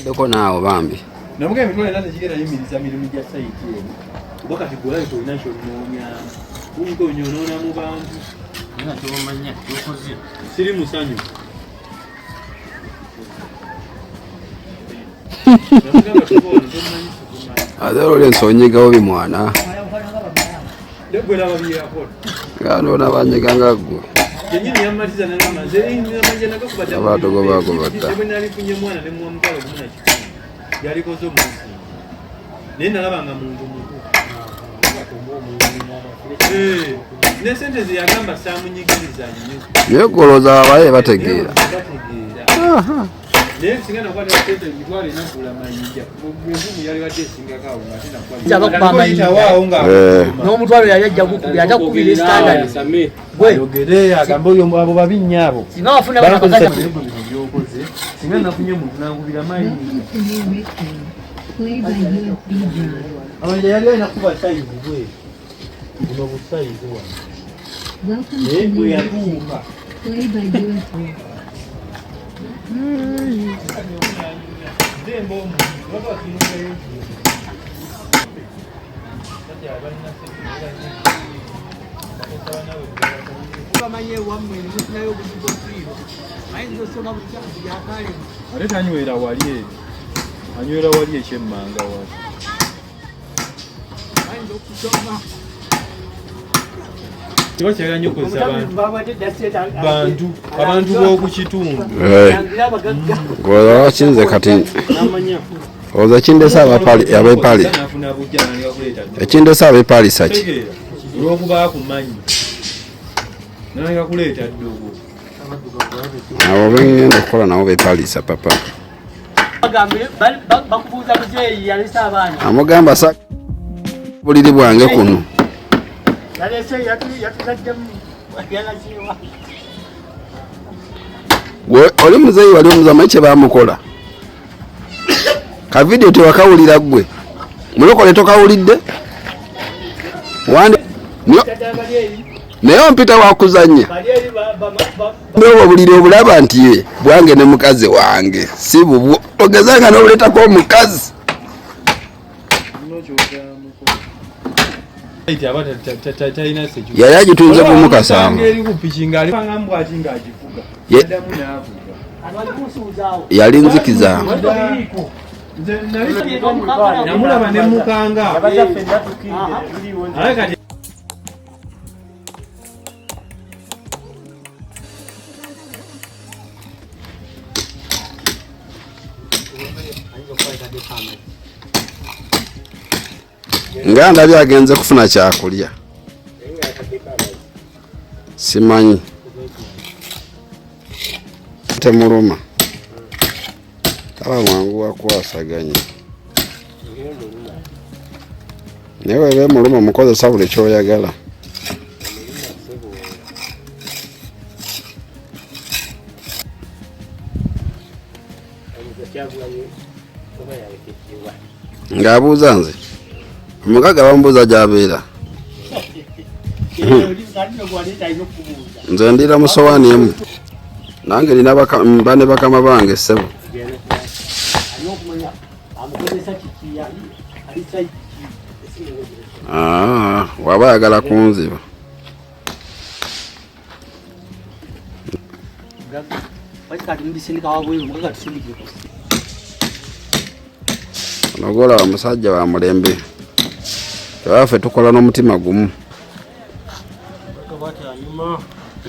Doko naawo bambi. Namuga emitwalo ena tekigenda yimiriza mirimu gya sayiti eno. Kuba kati gulayo tolina ky'onnoonya. Bunga onyonoona mu bantu. Nina ky'omanya ky'okoze. Siri musanyu. Adoro lensonyigawo bimwana. Gwe n'ababyerako. Gano nabanyeganga gwe. Yenyini yamaliza n'amaze n'amanje nagakubata. Abadogo bagobata. Bwe nalifunye mwana ne muwamugalo muna kikumi. Yalikoze omunsi. Naye nalabanga muntu muto. Nesente ze yagamba saamunyigiriza nnyo. Yegoloza abaye bategeera. Naye singa nakwata sente emitwalo ena kugula mayinja. Envumu yali wadde esingako awo nga n'omutwalo yali ajja kukubira atakubira standard. Yogere agamba abo babi nnyabo. Singa wafuna bakakata byokoze. Singa nafunye muntu n'akubira mayinja. Abanja yali alina kuba sayizi bwe. Buno busayizi wano. Naye bwe yatuuka. Ate tanywera wali eri. Anywera wali ekyemmanga wali. Kiba kyagala nnyo okozesa abantu b'oku kitundu. Ngoza wakinze kati. Oza kindesa abapali abepali. Ekindesa abepali saki. Olw'okuba akumanyi. Nanga kuleeta ddogo. Abo bengenda okukola nabo bepalisa papa. bakubuuza muzeeyi yalese abaana. Amugamba sa buliri bwange kuno. Yalese yatuzaddemu yalakiwa. Oli muzeeyi wali omuzama kye baamukola. Ka video tewakawulira gwe. Mulokole tokawulidde? Wandi naye ompita wakuzanya. Ndobo buliri obulaba nti ye bwange ne mukazi wange si bubwo. Ogezanga n'obuleetako omukazi. Yali agitunze ku mukasanga. Yali nzikiza. Namulaba ne mukanga. Nganda byagenze kufuna kyakulya. Simanyi. Temuluma. Taba mwangu wakwasaganya. Newe be muluma mukozesa buli kyoyagala. Ngabuuza nze. Mugaga bambuuza gy'abeera. Nze ndira mu sowaani emu. Nange nina bane bakama bange ssebo. Waba ayagala kunziba. Nogola omusajja wa mulembe. Tewaffe tukola n'omutima gumu.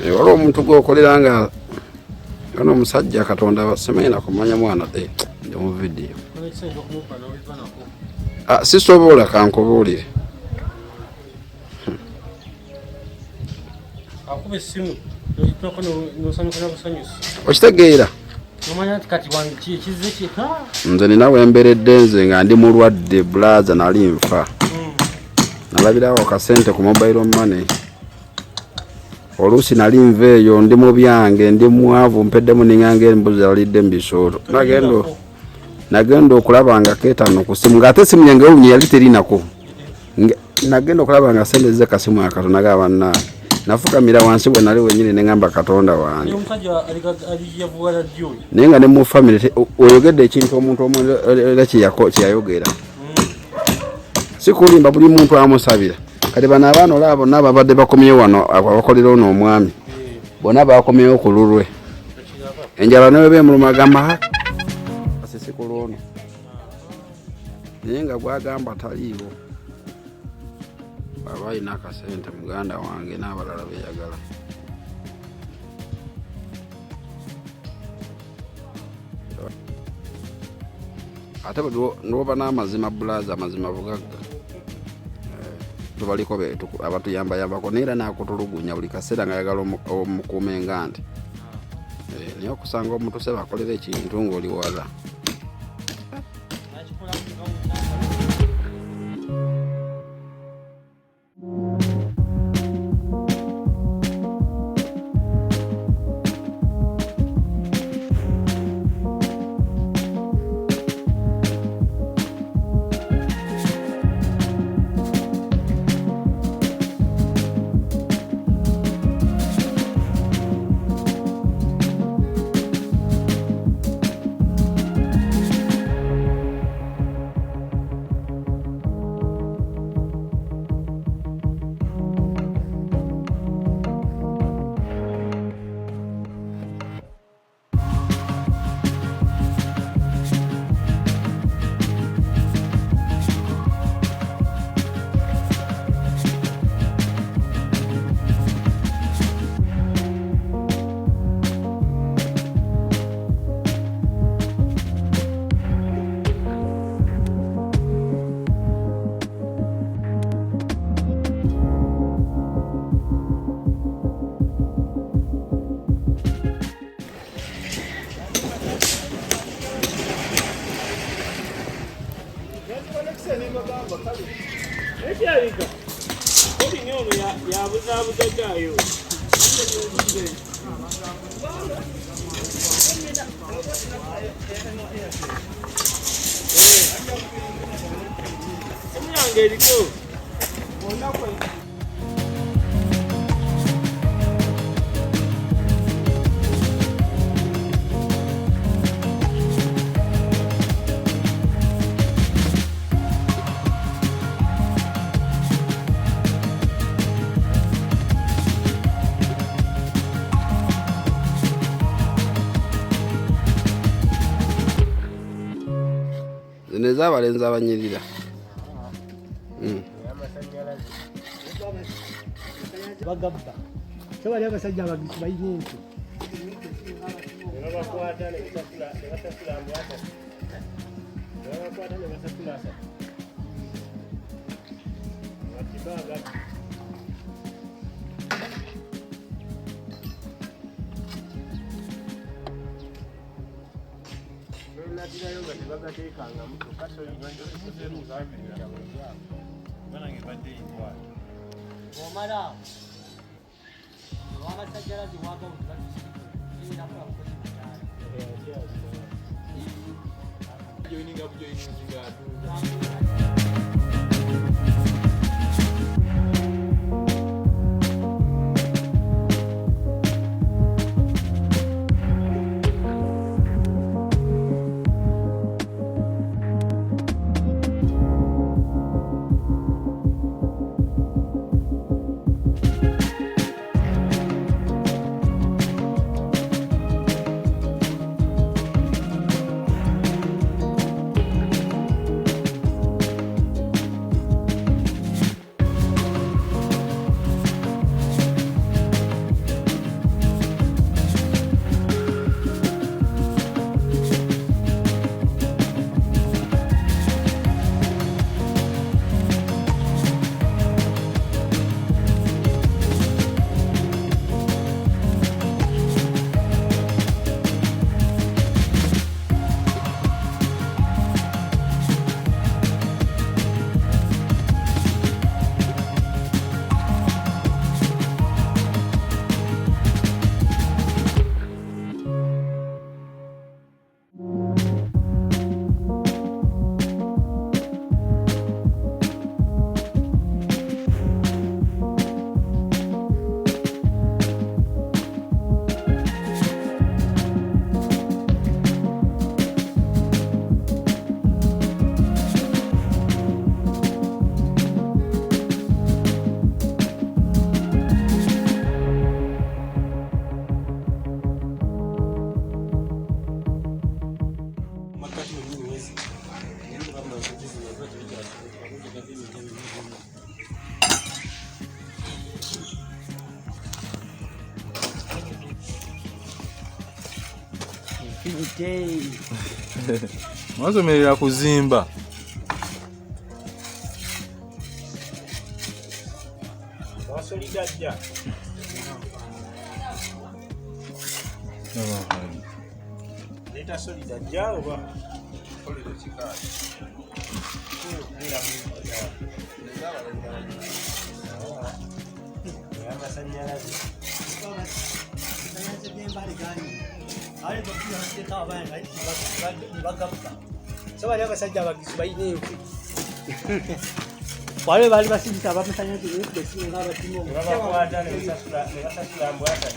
Wali omuntu gw'okolera nga omusajja Katonda simanyi nakumanya mwana de ndi mu video. Sisobola kankubuulire. Okitegeera? Nze nina wemberedde nze nga ndi mulwadde blaza nali nfa. Nalabirawo akasente ku mobile money. Oluusi nali nveeyo ndi mu byange ndi mwavu mpeddemu ningange embuzi alidde mbisooto. Nagenda okulaba nga keetano ku simu ng'ate simu yange olunye yali terinako. Nagenda okulaba nga sente ze kasimu akato nagaba banna. nafukamira wansi bwe nali wenyini ne ngamba Katonda wange. Ni omusajja aliyavuwala jjo. Naye nga ne mu family oyogedde ekintu omuntu omu era kyeyayogera. Sikulimba buli muntu amusabira. Kati bano abaana olaba n'ababadde bakomyewo wano abakolera ono omwami. Bonna bakomyewo ku lulwe. Enjala nawe beemuluma agamba asisikulwa ono. Naye nga gwagamba taliiwo. Baba alina akasente muganda wange n'abalala beeyagala. Ate n'oba n'amazima bulaza amazima bugagga. Tubaliko abatuyambayambako neera n'akutulugunya buli kaseera nga ayagala omukuuma engante. Naye okusanga omuntu se bakolera ekintu ng'oli wala. Neza abalenzi abanyirira. Bagabba. Tewali abasajja abagisi bayina ente. Bakwata ne basasula mbwata. Bakwata ne basasula asa. Bakibaga. Natirayo nga tebagateekanga muto kasoyi njo musabira. Bana ngebadde intwala. Omala. Abasajja lazi waga utubakisi. Ina kwa kukozi mutala. Joining up zinga. Mwasomerera kuzimba. Wasolidajja. Leta solidajja oba solida kikaali. Amasanyalaze. Sobalya abasajja abagizi balina enku. Waliwo baali basindika abamasanyalaze nga abatimu. Babakwata ne basasula mbwata.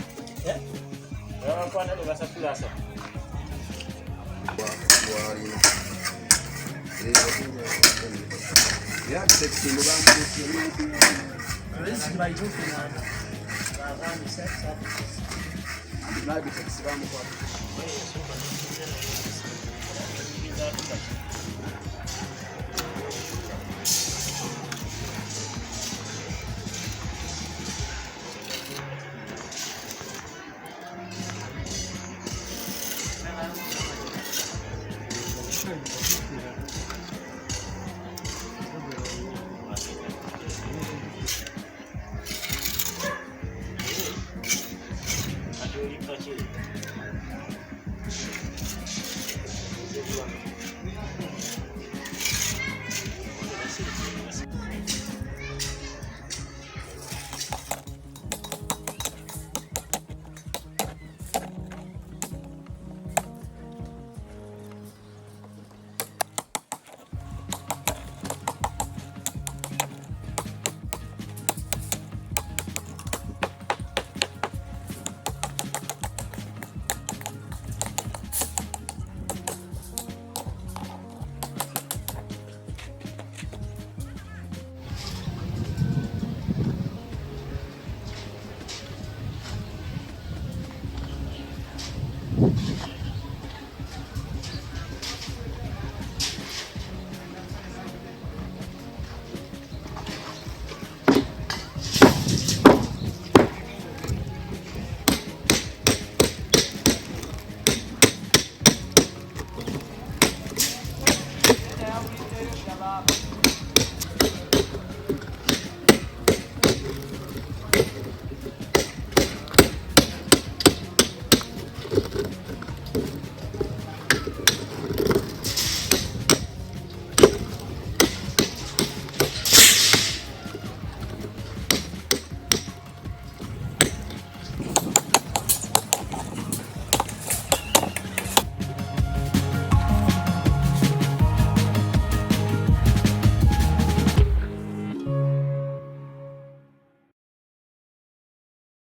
Babakwata ne basasula asatu. Baba.